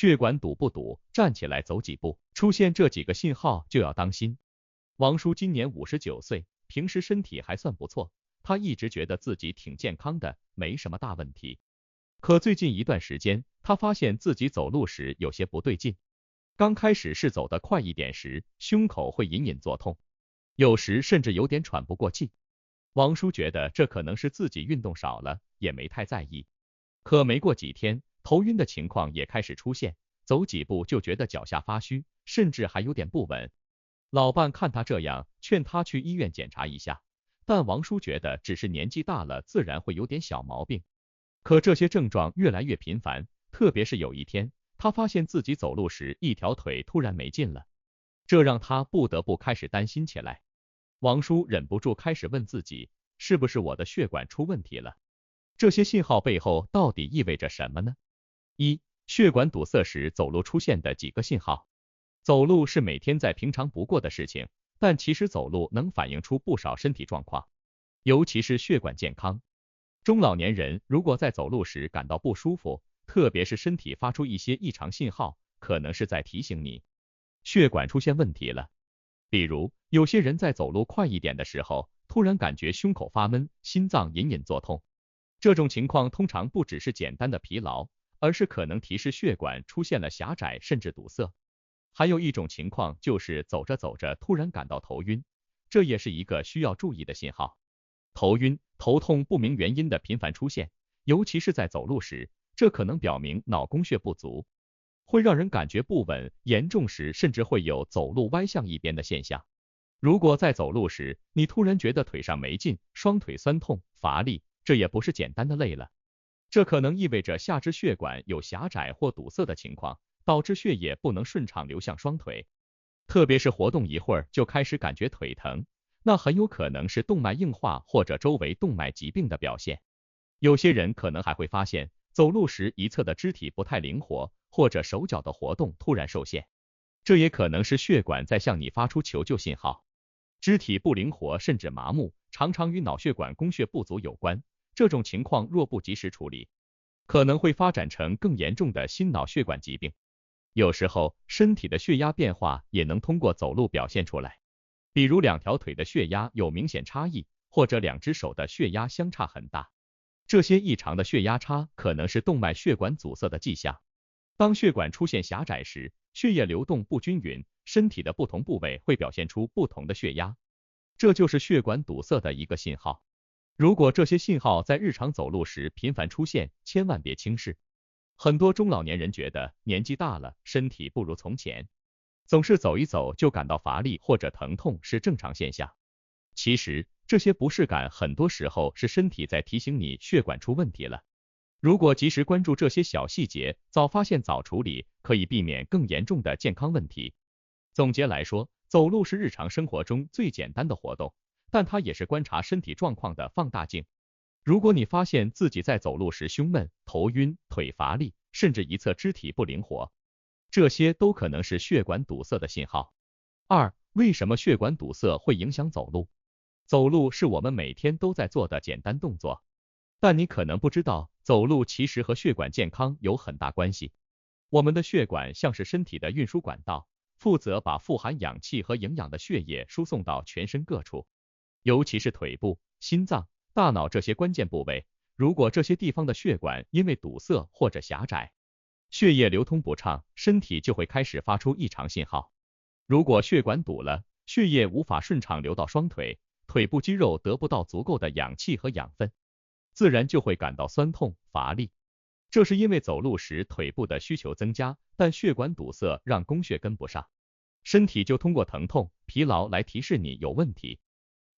血管堵不堵，站起来走几步，出现这几个信号就要当心。王叔今年59岁，平时身体还算不错，他一直觉得自己挺健康的，没什么大问题。可最近一段时间，他发现自己走路时有些不对劲。刚开始是走得快一点时，胸口会隐隐作痛，有时甚至有点喘不过气。王叔觉得这可能是自己运动少了，也没太在意。可没过几天，头晕的情况也开始出现，走几步就觉得脚下发虚，甚至还有点不稳。老伴看他这样，劝他去医院检查一下，但王叔觉得只是年纪大了，自然会有点小毛病。可这些症状越来越频繁，特别是有一天，他发现自己走路时一条腿突然没劲了，这让他不得不开始担心起来。王叔忍不住开始问自己，是不是我的血管出问题了？这些信号背后到底意味着什么呢？一、血管堵塞时走路出现的几个信号。走路是每天再平常不过的事情，但其实走路能反映出不少身体状况，尤其是血管健康。中老年人如果在走路时感到不舒服，特别是身体发出一些异常信号，可能是在提醒你血管出现问题了。比如，有些人在走路快一点的时候，突然感觉胸口发闷，心脏隐隐作痛。这种情况通常不只是简单的疲劳，而是可能提示血管出现了狭窄甚至堵塞。还有一种情况就是走着走着突然感到头晕，这也是一个需要注意的信号。头晕、头痛不明原因的频繁出现，尤其是在走路时，这可能表明脑供血不足，会让人感觉不稳，严重时甚至会有走路歪向一边的现象。如果在走路时，你突然觉得腿上没劲，双腿酸痛、乏力，这也不是简单的累了，这可能意味着下肢血管有狭窄或堵塞的情况，导致血液不能顺畅流向双腿。特别是活动一会儿就开始感觉腿疼，那很有可能是动脉硬化或者周围动脉疾病的表现。有些人可能还会发现，走路时一侧的肢体不太灵活，或者手脚的活动突然受限，这也可能是血管在向你发出求救信号。肢体不灵活甚至麻木，常常与脑血管供血不足有关，这种情况若不及时处理，可能会发展成更严重的心脑血管疾病。有时候，身体的血压变化也能通过走路表现出来，比如两条腿的血压有明显差异，或者两只手的血压相差很大。这些异常的血压差可能是动脉血管阻塞的迹象。当血管出现狭窄时，血液流动不均匀，身体的不同部位会表现出不同的血压，这就是血管堵塞的一个信号。如果这些信号在日常走路时频繁出现，千万别轻视。很多中老年人觉得年纪大了，身体不如从前，总是走一走就感到乏力或者疼痛是正常现象。其实，这些不适感很多时候是身体在提醒你血管出问题了。如果及时关注这些小细节，早发现早处理，可以避免更严重的健康问题。总结来说，走路是日常生活中最简单的活动，但它也是观察身体状况的放大镜。如果你发现自己在走路时胸闷、头晕、腿乏力，甚至一侧肢体不灵活，这些都可能是血管堵塞的信号。二、为什么血管堵塞会影响走路？走路是我们每天都在做的简单动作，但你可能不知道，走路其实和血管健康有很大关系。我们的血管像是身体的运输管道，负责把富含氧气和营养的血液输送到全身各处，尤其是腿部、心脏、大脑这些关键部位。如果这些地方的血管因为堵塞或者狭窄，血液流通不畅，身体就会开始发出异常信号。如果血管堵了，血液无法顺畅流到双腿，腿部肌肉得不到足够的氧气和养分，自然就会感到酸痛、乏力。这是因为走路时腿部的需求增加，但血管堵塞让供血跟不上，身体就通过疼痛、疲劳来提示你有问题。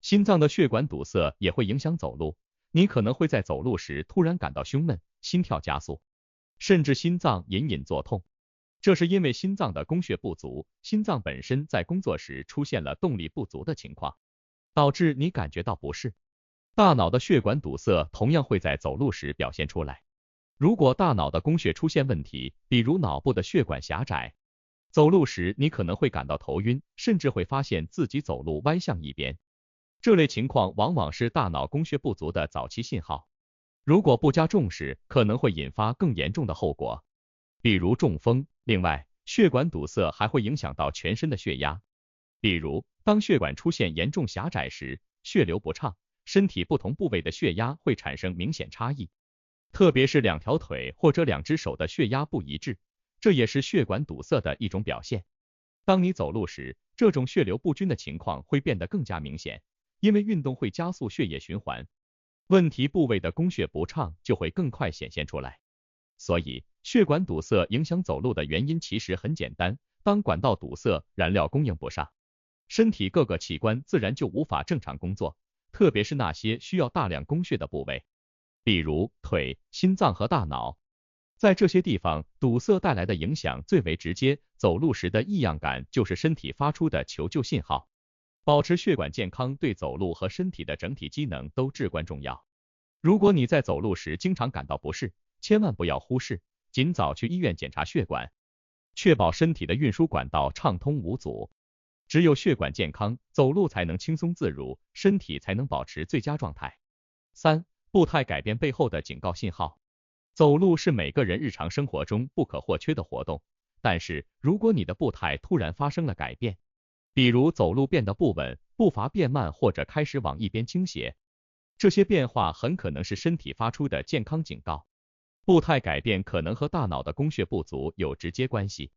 心脏的血管堵塞也会影响走路，你可能会在走路时突然感到胸闷、心跳加速，甚至心脏隐隐作痛。这是因为心脏的供血不足，心脏本身在工作时出现了动力不足的情况，导致你感觉到不适。大脑的血管堵塞同样会在走路时表现出来。如果大脑的供血出现问题，比如脑部的血管狭窄，走路时你可能会感到头晕，甚至会发现自己走路歪向一边。这类情况往往是大脑供血不足的早期信号，如果不加重视，可能会引发更严重的后果，比如中风、另外，血管堵塞还会影响到全身的血压，比如当血管出现严重狭窄时，血流不畅，身体不同部位的血压会产生明显差异，特别是两条腿或者两只手的血压不一致，这也是血管堵塞的一种表现。当你走路时，这种血流不均的情况会变得更加明显，因为运动会加速血液循环，问题部位的供血不畅就会更快显现出来。所以，血管堵塞影响走路的原因其实很简单，当管道堵塞，燃料供应不上，身体各个器官自然就无法正常工作，特别是那些需要大量供血的部位，比如腿、心脏和大脑。在这些地方，堵塞带来的影响最为直接，走路时的异样感就是身体发出的求救信号。保持血管健康对走路和身体的整体机能都至关重要。如果你在走路时经常感到不适，千万不要忽视，尽早去医院检查血管，确保身体的运输管道畅通无阻。只有血管健康，走路才能轻松自如，身体才能保持最佳状态。3. 步态改变背后的警告信号。走路是每个人日常生活中不可或缺的活动，但是如果你的步态突然发生了改变，比如走路变得不稳，步伐变慢或者开始往一边倾斜，这些变化很可能是身体发出的健康警告。步态改变可能和大脑的供血不足有直接关系。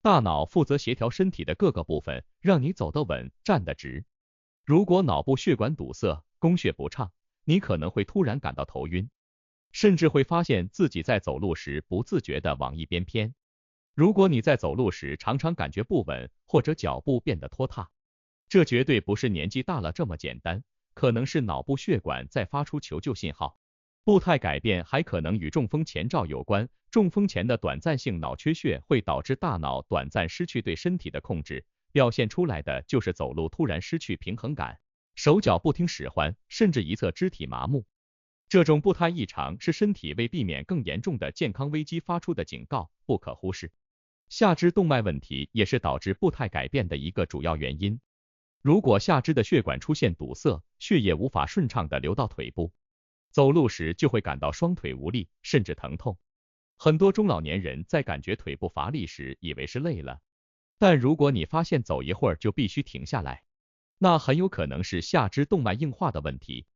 大脑负责协调身体的各个部分，让你走得稳，站得直。如果脑部血管堵塞，供血不畅，你可能会突然感到头晕，甚至会发现自己在走路时不自觉地往一边偏。如果你在走路时常常感觉不稳，或者脚步变得拖沓，这绝对不是年纪大了这么简单，可能是脑部血管在发出求救信号。步态改变还可能与中风前兆有关，中风前的短暂性脑缺血会导致大脑短暂失去对身体的控制，表现出来的就是走路突然失去平衡感，手脚不听使唤，甚至一侧肢体麻木。这种步态异常是身体为避免更严重的健康危机发出的警告，不可忽视。下肢动脉问题也是导致步态改变的一个主要原因。如果下肢的血管出现堵塞，血液无法顺畅地流到腿部，走路时就会感到双腿无力，甚至疼痛。很多中老年人在感觉腿部乏力时，以为是累了，但如果你发现走一会儿就必须停下来，那很有可能是下肢动脉硬化的问题。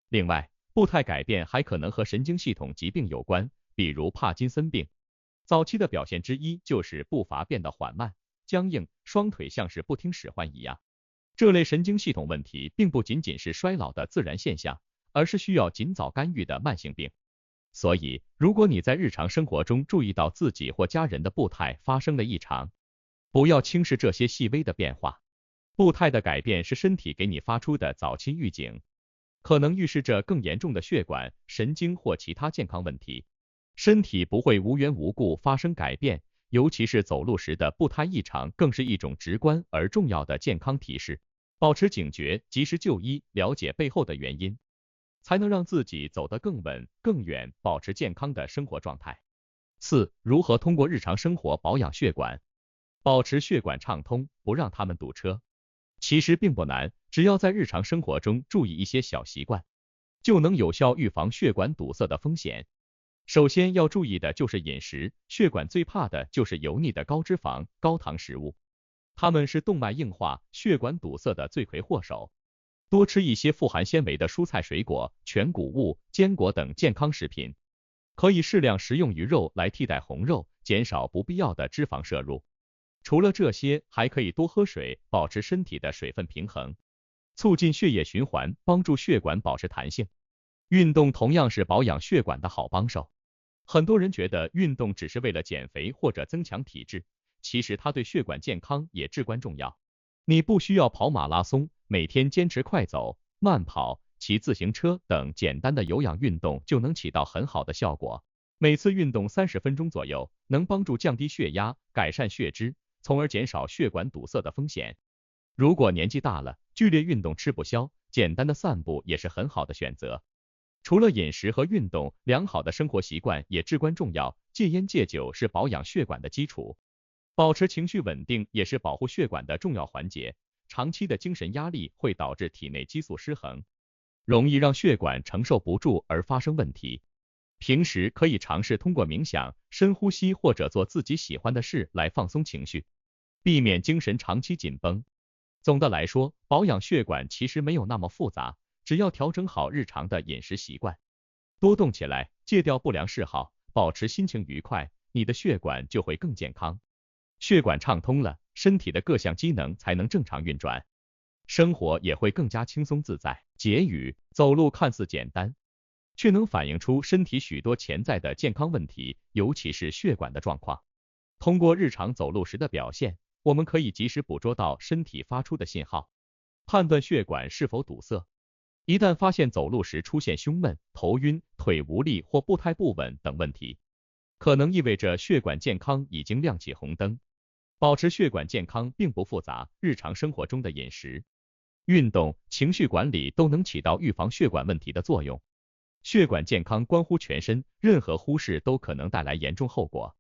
另外，步态改变还可能和神经系统疾病有关，比如帕金森病。早期的表现之一就是步伐变得缓慢、僵硬，双腿像是不听使唤一样。这类神经系统问题并不仅仅是衰老的自然现象，而是需要尽早干预的慢性病。所以，如果你在日常生活中注意到自己或家人的步态发生了异常，不要轻视这些细微的变化。步态的改变是身体给你发出的早期预警，可能预示着更严重的血管、神经或其他健康问题。身体不会无缘无故发生改变，尤其是走路时的步态异常，更是一种直观而重要的健康提示。保持警觉，及时就医，了解背后的原因，才能让自己走得更稳、更远，保持健康的生活状态。4. 如何通过日常生活保养血管，保持血管畅通，不让它们堵车？其实并不难，只要在日常生活中注意一些小习惯，就能有效预防血管堵塞的风险。首先要注意的就是饮食，血管最怕的就是油腻的高脂肪、高糖食物，它们是动脉硬化、血管堵塞的罪魁祸首。多吃一些富含纤维的蔬菜水果、全谷物、坚果等健康食品，可以适量食用鱼肉来替代红肉，减少不必要的脂肪摄入。除了这些，还可以多喝水，保持身体的水分平衡，促进血液循环，帮助血管保持弹性。运动同样是保养血管的好帮手。很多人觉得运动只是为了减肥或者增强体质，其实它对血管健康也至关重要。你不需要跑马拉松，每天坚持快走、慢跑、骑自行车等简单的有氧运动就能起到很好的效果。每次运动30分钟左右，能帮助降低血压，改善血脂，从而减少血管堵塞的风险。如果年纪大了，剧烈运动吃不消，简单的散步也是很好的选择。除了饮食和运动，良好的生活习惯也至关重要，戒烟戒酒是保养血管的基础。保持情绪稳定也是保护血管的重要环节。长期的精神压力会导致体内激素失衡，容易让血管承受不住而发生问题。平时可以尝试通过冥想、深呼吸或者做自己喜欢的事来放松情绪，避免精神长期紧绷。总的来说，保养血管其实没有那么复杂，只要调整好日常的饮食习惯，多动起来，戒掉不良嗜好，保持心情愉快，你的血管就会更健康。血管畅通了，身体的各项机能才能正常运转，生活也会更加轻松自在。结语：走路看似简单，却能反映出身体许多潜在的健康问题，尤其是血管的状况。通过日常走路时的表现，我们可以及时捕捉到身体发出的信号，判断血管是否堵塞。一旦发现走路时出现胸闷、头晕、腿无力或步态不稳等问题，可能意味着血管健康已经亮起红灯。保持血管健康并不复杂，日常生活中的饮食、运动、情绪管理都能起到预防血管问题的作用。血管健康关乎全身，任何忽视都可能带来严重后果。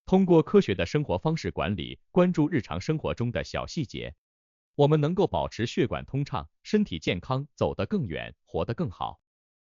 通过科学的生活方式管理，关注日常生活中的小细节，我们能够保持血管通畅，身体健康，走得更远，活得更好。